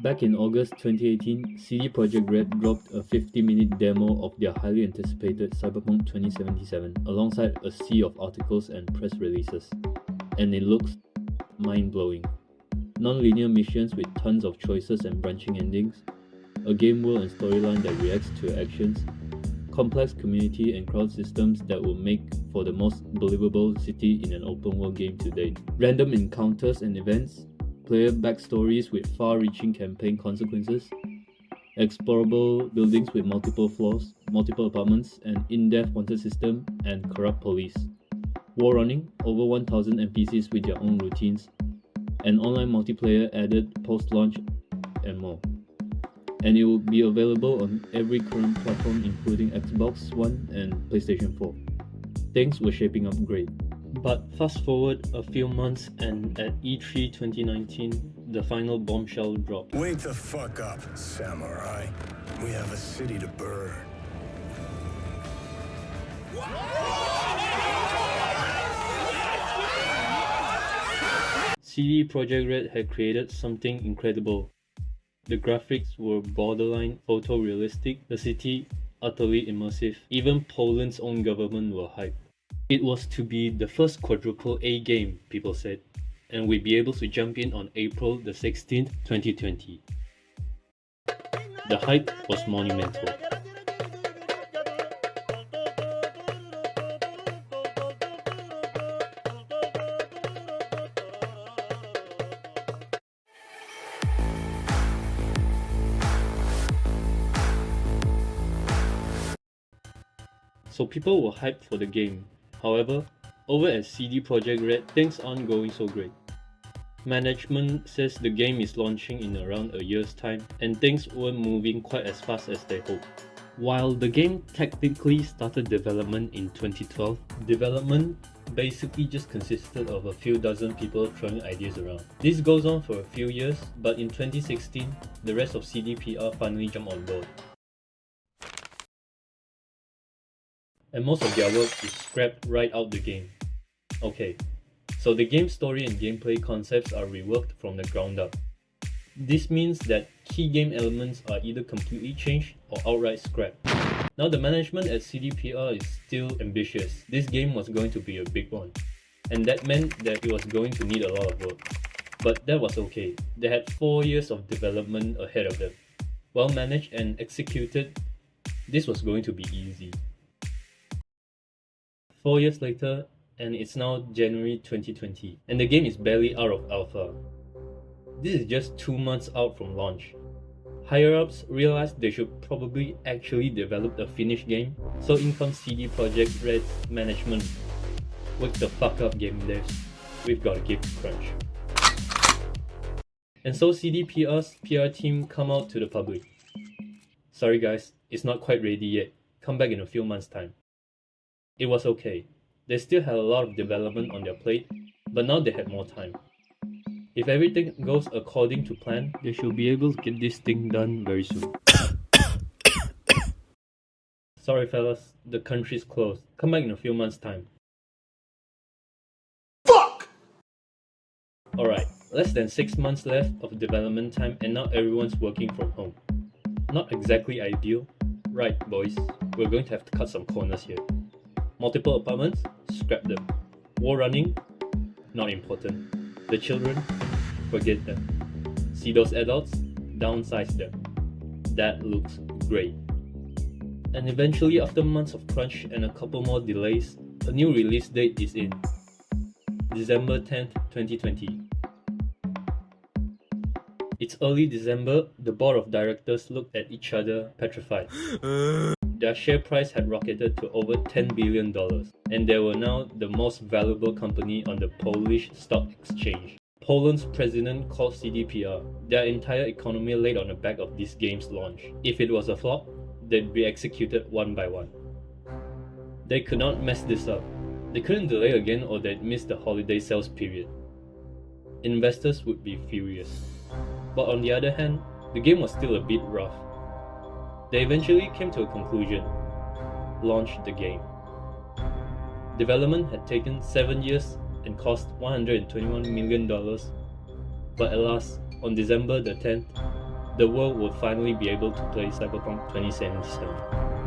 Back in August 2018, CD Projekt Red dropped a 50-minute demo of their highly anticipated Cyberpunk 2077 alongside a sea of articles and press releases. And it looks mind-blowing. Non-linear missions with tons of choices and branching endings, a game world and storyline that reacts to your actions, complex community and crowd systems that will make for the most believable city in an open world game to date, random encounters and events, player backstories with far-reaching campaign consequences, explorable buildings with multiple floors, multiple apartments, an in-depth wanted system, and corrupt police. War running, over 1000 NPCs with their own routines, and online multiplayer added post-launch, and more. And it will be available on every current platform including Xbox One and PlayStation 4. Things were shaping up great. But fast forward a few months and at E3 2019, the final bombshell dropped. Wake the fuck up, samurai. We have a city to burn. CD Projekt Red had created something incredible. The graphics were borderline photorealistic, the city utterly immersive, even Poland's own government were hyped. It was to be the first quadruple A game, people said, and we'd be able to jump in on April the 16th, 2020. The hype was monumental. So people were hyped for the game. However, over at CD Projekt Red, things aren't going so great. Management says the game is launching in around a year's time, and things weren't moving quite as fast as they hoped. While the game technically started development in 2012, development basically just consisted of a few dozen people throwing ideas around. This goes on for a few years, but in 2016, the rest of CDPR finally jumped on board. And most of their work is scrapped right out the game. Okay, so the game story and gameplay concepts are reworked from the ground up. This means that key game elements are either completely changed or outright scrapped. Now the management at CDPR is still ambitious. This game was going to be a big one, and that meant that it was going to need a lot of work. But that was okay. They had 4 years of development ahead of them. Well managed and executed, this was going to be easy. 4 years later, and it's now January 2020, and the game is barely out of alpha. This is just 2 months out from launch. Higher-ups realized they should probably actually develop a finished game, so in comes CD Projekt Red's management. Wake the fuck up, game devs. We've got to give it crunch. And so CDPR's PR team come out to the public. Sorry guys, it's not quite ready yet. Come back in a few months' time. It was okay. They still had a lot of development on their plate, but now they had more time. If everything goes according to plan, they should be able to get this thing done very soon. Sorry fellas, the country's closed. Come back in a few months' time. Fuck! Alright, less than 6 months left of development time and now everyone's working from home. Not exactly ideal. Right boys, we're going to have to cut some corners here. Multiple apartments? Scrap them. War running? Not important. The children? Forget them. See those adults? Downsize them. That looks great. And eventually, after months of crunch and a couple more delays, a new release date is in. December 10th, 2020. It's early December, the board of directors looked at each other petrified. Their share price had rocketed to over $10 billion, and they were now the most valuable company on the Polish stock exchange. Poland's president called CDPR. Their entire economy laid on the back of this game's launch. If it was a flop, they'd be executed one by one. They could not mess this up. They couldn't delay again or they'd miss the holiday sales period. Investors would be furious. But on the other hand, the game was still a bit rough. They eventually came to a conclusion. Launched the game. Development had taken 7 years and cost $121 million. But alas, on December the 10th, the world will finally be able to play Cyberpunk 2077.